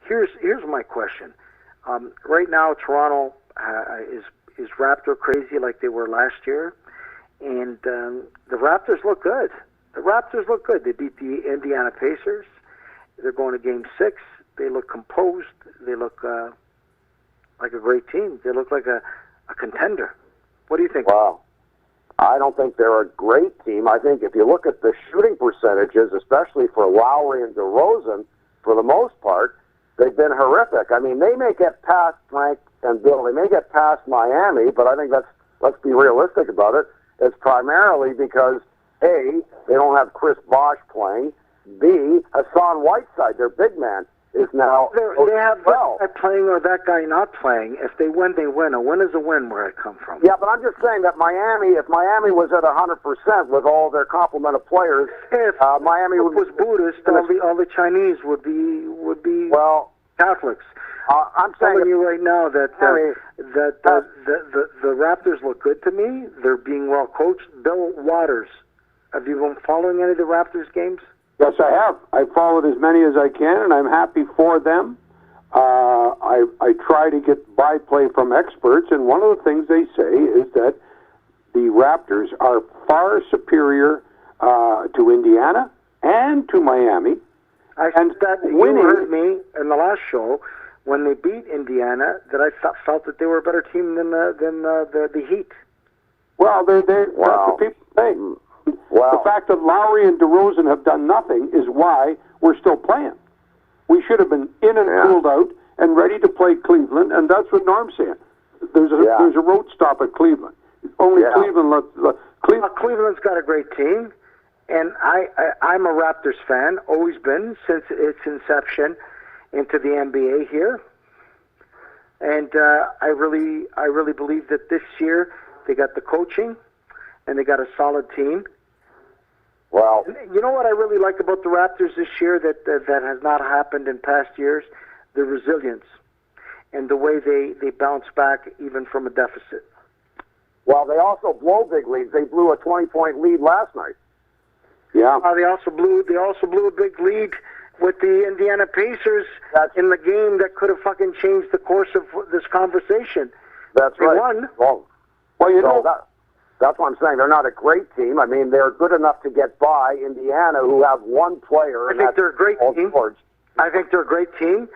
Here's my question. Right now, Toronto is Raptor crazy like they were last year, and the Raptors look good. The Raptors look good. They beat the Indiana Pacers. They're going to Game 6. They look composed. They look like a great team. They look like a contender. What do you think? Wow. I don't think they're a great team. I think if you look at the shooting percentages, especially for Lowry and DeRozan, for the most part, they've been horrific. I mean, they may get past Frank and Bill. They may get past Miami, but I think let's be realistic about it. It's primarily because, A, they don't have Chris Bosh playing. B, Hassan Whiteside, their big man, is now... They have that guy playing or that guy not playing. If they win, they win. A win is a win where it come from. Yeah, but I'm just saying that if Miami was at 100% with all their complement of players, Miami was Buddhist, all the Chinese would be Catholics. I'm telling you right now that the Raptors look good to me. They're being well coached. Bill Watters, have you been following any of the Raptors games? Yes, I have. I followed as many as I can, and I'm happy for them. I try to get by-play from experts, and one of the things they say is that the Raptors are far superior to Indiana and to Miami. I said that you heard me in the last show when they beat Indiana that I felt that they were a better team than the Heat. Well, that's what people say. The fact that Lowry and DeRozan have done nothing is why we're still playing. We should have been in and cooled out and ready to play Cleveland, and that's what Norm's saying. There's a road stop at Cleveland. Only Cleveland. Cleveland's got a great team, and I'm a Raptors fan, always been since its inception into the NBA here. And I really believe that this year they got the coaching and they got a solid team. Well, you know what I really like about the Raptors this year that has not happened in past years? The resilience and the way they bounce back even from a deficit. Well, they also blow big leads. They blew a 20-point lead last night. Yeah. They also blew a big lead with the Indiana Pacers in the game that could have fucking changed the course of this conversation. That's right. They won. Well, you know that's what I'm saying. They're not a great team. I mean, they're good enough to get by Indiana, who have one player. I think they're a great team. I think they're a great team,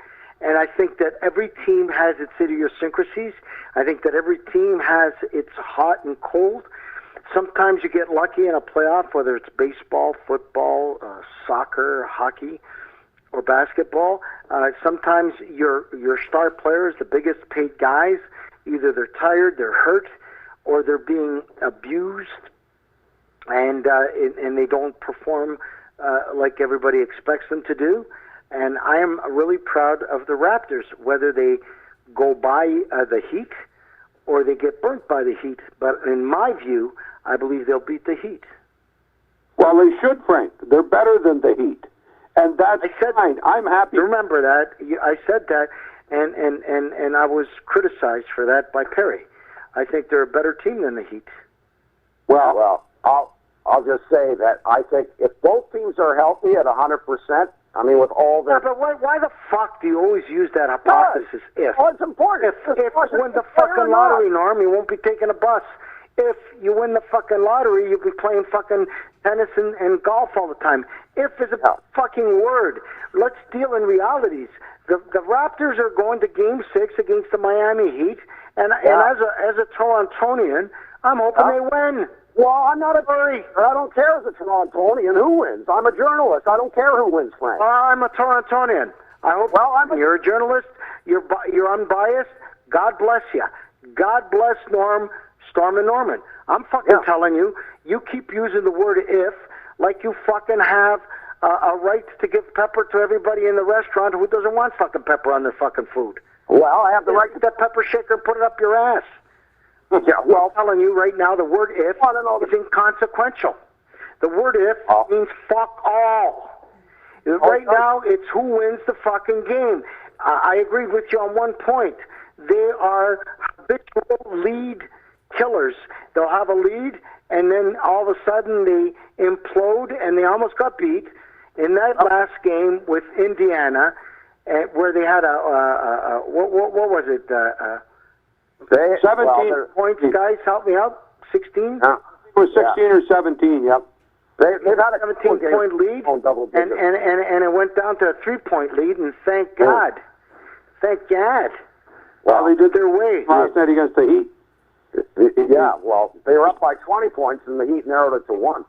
and I think that every team has its idiosyncrasies. I think that every team has its hot and cold. Sometimes you get lucky in a playoff, whether it's baseball, football, soccer, hockey, or basketball. Sometimes your star players, the biggest paid guys, either they're tired, they're hurt, or they're being abused, and they don't perform like everybody expects them to do. And I am really proud of the Raptors, whether they go by the Heat or they get burnt by the Heat. But in my view, I believe they'll beat the Heat. Well, they should, Frank. They're better than the Heat, and that's fine. I'm happy. Remember that. I said that, and I was criticized for that by Perry. I think they're a better team than the Heat. Well, I'll just say that I think if both teams are healthy at 100%, I mean, with all the... Yeah, but why the fuck do you always use that hypothesis? If? Well, it's important. If you win the fucking lottery, Norm, you won't be taking a bus. If you win the fucking lottery, you'll be playing fucking tennis and golf all the time. If is a fucking word. Let's deal in realities. The Raptors are going to Game 6 against the Miami Heat, and as a Torontonian, I'm hoping they win. Well, I'm not a hurry. I don't care as a Torontonian who wins. I'm a journalist. I don't care who wins, Frank. I'm a Torontonian. I hope you're a journalist. You're unbiased. God bless you. God bless Storm and Norman. I'm fucking telling you, you keep using the word if like you fucking have a right to give pepper to everybody in the restaurant who doesn't want fucking pepper on their fucking food. Well, I have the right to get that pepper shaker and put it up your ass. Yeah, well, I'm telling you right now, the word if is inconsequential. The word if means fuck all. Right now, it's who wins the fucking game. I agree with you on one point. They are habitual lead killers. They'll have a lead, and then all of a sudden they implode, and they almost got beat in that last game with Indiana. where they had what was it? 17 points, guys. Help me out. 16. It was 16 or 17. Yep. They've had a 17-point lead, and it went down to a 3-point lead, and thank God. Well, they did their way last night against the Heat. Yeah, well, they were up by 20 points, and the Heat narrowed it to 1.